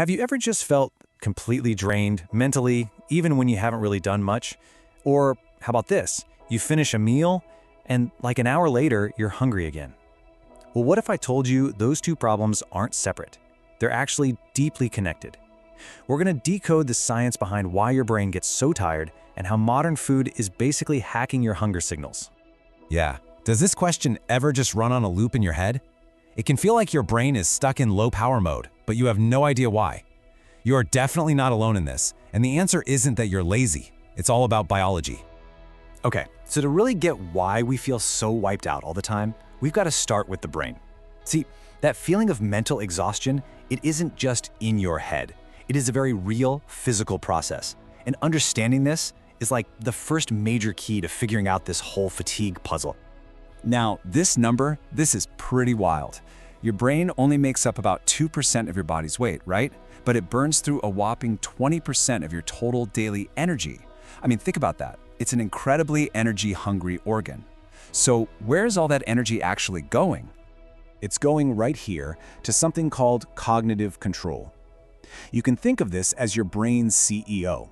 Have you ever just felt completely drained mentally, even when you haven't really done much? Or how about this? You finish a meal and like an hour later, you're hungry again. Well, what if I told you those two problems aren't separate? They're actually deeply connected. We're going to decode the science behind why your brain gets so tired and how modern food is basically hacking your hunger signals. Yeah. Does this question ever just run on a loop in your head? It can feel like your brain is stuck in low power mode, but you have no idea why. You are definitely not alone in this, and the answer isn't that you're lazy. It's all about biology. Okay, so to really get why we feel so wiped out all the time, we've got to start with the brain. See, that feeling of mental exhaustion, it isn't just in your head. It is a very real physical process. And understanding this is like the first major key to figuring out this whole fatigue puzzle. Now, this is pretty wild. Your brain only makes up about 2% of your body's weight, right? But it burns through a whopping 20% of your total daily energy. I mean, think about that. It's an incredibly energy-hungry organ. So where's all that energy actually going? It's going right here to something called cognitive control. You can think of this as your brain's CEO.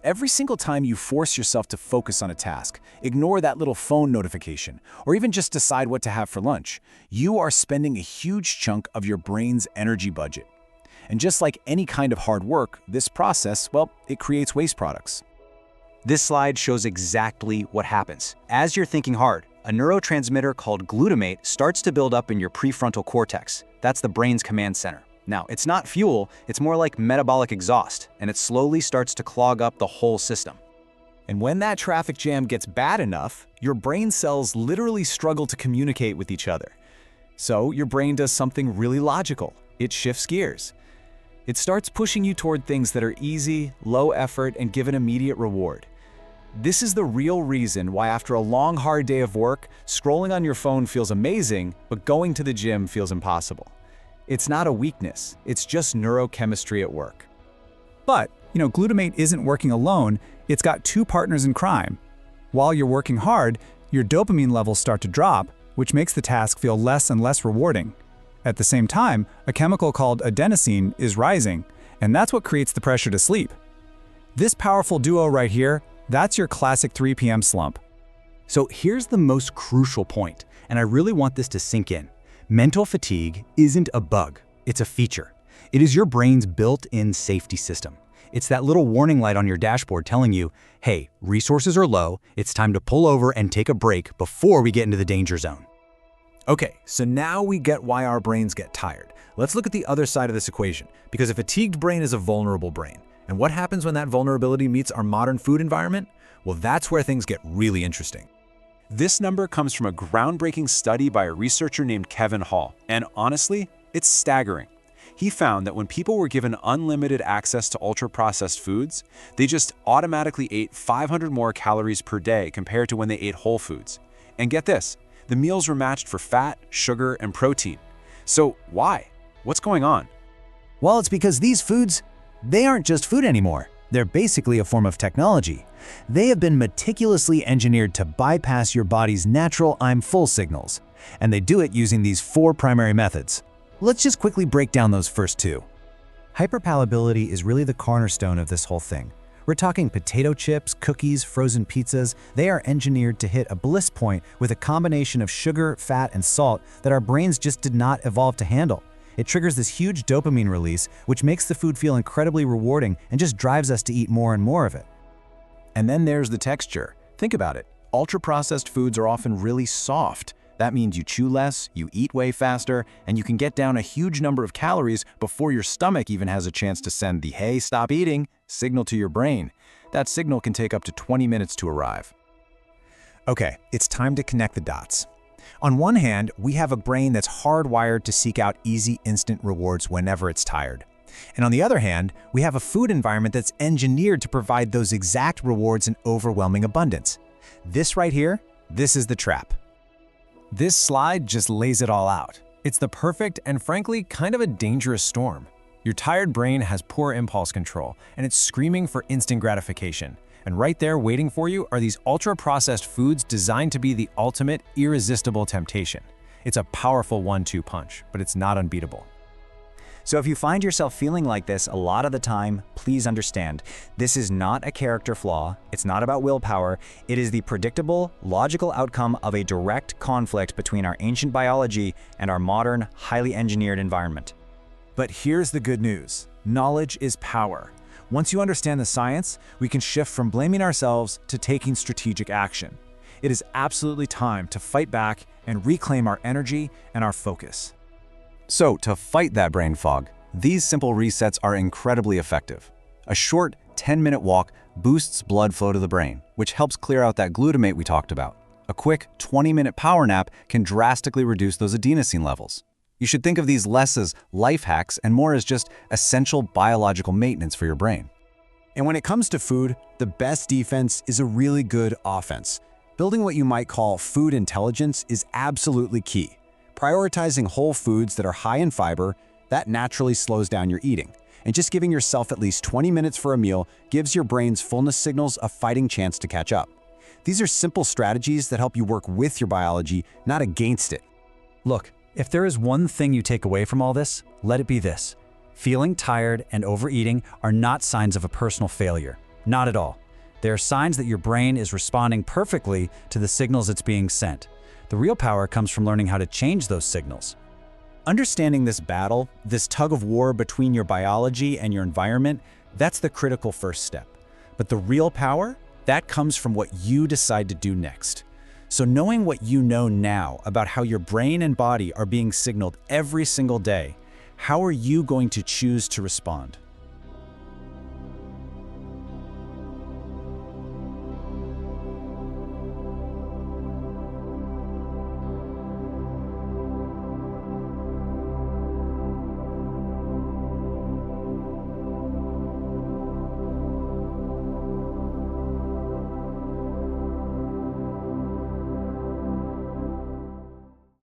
Every single time you force yourself to focus on a task, ignore that little phone notification, or even just decide what to have for lunch, you are spending a huge chunk of your brain's energy budget. And just like any kind of hard work, this process, well, it creates waste products. This slide shows exactly what happens. As you're thinking hard, a neurotransmitter called glutamate starts to build up in your prefrontal cortex. That's the brain's command center. Now, it's not fuel, it's more like metabolic exhaust, and it slowly starts to clog up the whole system. And when that traffic jam gets bad enough, your brain cells literally struggle to communicate with each other. So your brain does something really logical. It shifts gears. It starts pushing you toward things that are easy, low effort, and give an immediate reward. This is the real reason why after a long, hard day of work, scrolling on your phone feels amazing, but going to the gym feels impossible. It's not a weakness, it's just neurochemistry at work. But, glutamate isn't working alone, it's got two partners in crime. While you're working hard, your dopamine levels start to drop, which makes the task feel less and less rewarding. At the same time, a chemical called adenosine is rising, and that's what creates the pressure to sleep. This powerful duo right here, that's your classic 3 p.m. slump. So here's the most crucial point, and I really want this to sink in. Mental fatigue isn't a bug, it's a feature. It is your brain's built-in safety system. It's that little warning light on your dashboard telling you, hey, resources are low, it's time to pull over and take a break before we get into the danger zone. Okay, so now we get why our brains get tired. Let's look at the other side of this equation, because a fatigued brain is a vulnerable brain. And what happens when that vulnerability meets our modern food environment? Well, that's where things get really interesting. This number comes from a groundbreaking study by a researcher named Kevin Hall, and honestly, it's staggering. He found that when people were given unlimited access to ultra-processed foods, they just automatically ate 500 more calories per day compared to when they ate whole foods. And get this, the meals were matched for fat, sugar, and protein. So why? What's going on? Well, it's because these foods, they aren't just food anymore. They're basically a form of technology. They have been meticulously engineered to bypass your body's natural I'm full signals, and they do it using these 4 primary methods. Let's just quickly break down those first 2. Hyperpalatability is really the cornerstone of this whole thing. We're talking potato chips, cookies, frozen pizzas. They are engineered to hit a bliss point with a combination of sugar, fat, and salt that our brains just did not evolve to handle. It triggers this huge dopamine release, which makes the food feel incredibly rewarding and just drives us to eat more and more of it. And then there's the texture. Think about it. Ultra-processed foods are often really soft. That means you chew less, you eat way faster, and you can get down a huge number of calories before your stomach even has a chance to send the "hey, stop eating" signal to your brain. That signal can take up to 20 minutes to arrive. Okay, it's time to connect the dots. On one hand, we have a brain that's hardwired to seek out easy, instant rewards whenever it's tired. And on the other hand, we have a food environment that's engineered to provide those exact rewards in overwhelming abundance. This right here, this is the trap. This slide just lays it all out. It's the perfect and frankly kind of a dangerous storm. Your tired brain has poor impulse control, and it's screaming for instant gratification. And right there waiting for you are these ultra-processed foods designed to be the ultimate, irresistible temptation. It's a powerful 1-2 punch, but it's not unbeatable. So if you find yourself feeling like this a lot of the time, please understand, this is not a character flaw, it's not about willpower, it is the predictable, logical outcome of a direct conflict between our ancient biology and our modern, highly engineered environment. But here's the good news. Knowledge is power. Once you understand the science, we can shift from blaming ourselves to taking strategic action. It is absolutely time to fight back and reclaim our energy and our focus. So, to fight that brain fog, these simple resets are incredibly effective. A short 10-minute walk boosts blood flow to the brain, which helps clear out that glutamate we talked about. A quick 20-minute power nap can drastically reduce those adenosine levels. You should think of these less as life hacks and more as just essential biological maintenance for your brain. And when it comes to food, the best defense is a really good offense. Building what you might call food intelligence is absolutely key. Prioritizing whole foods that are high in fiber, that naturally slows down your eating. And just giving yourself at least 20 minutes for a meal gives your brain's fullness signals a fighting chance to catch up. These are simple strategies that help you work with your biology, not against it. Look, if there is one thing you take away from all this, let it be this. Feeling tired and overeating are not signs of a personal failure. Not at all. They are signs that your brain is responding perfectly to the signals it's being sent. The real power comes from learning how to change those signals. Understanding this battle, this tug of war between your biology and your environment, that's the critical first step. But the real power, that comes from what you decide to do next. So knowing what you know now about how your brain and body are being signaled every single day, how are you going to choose to respond?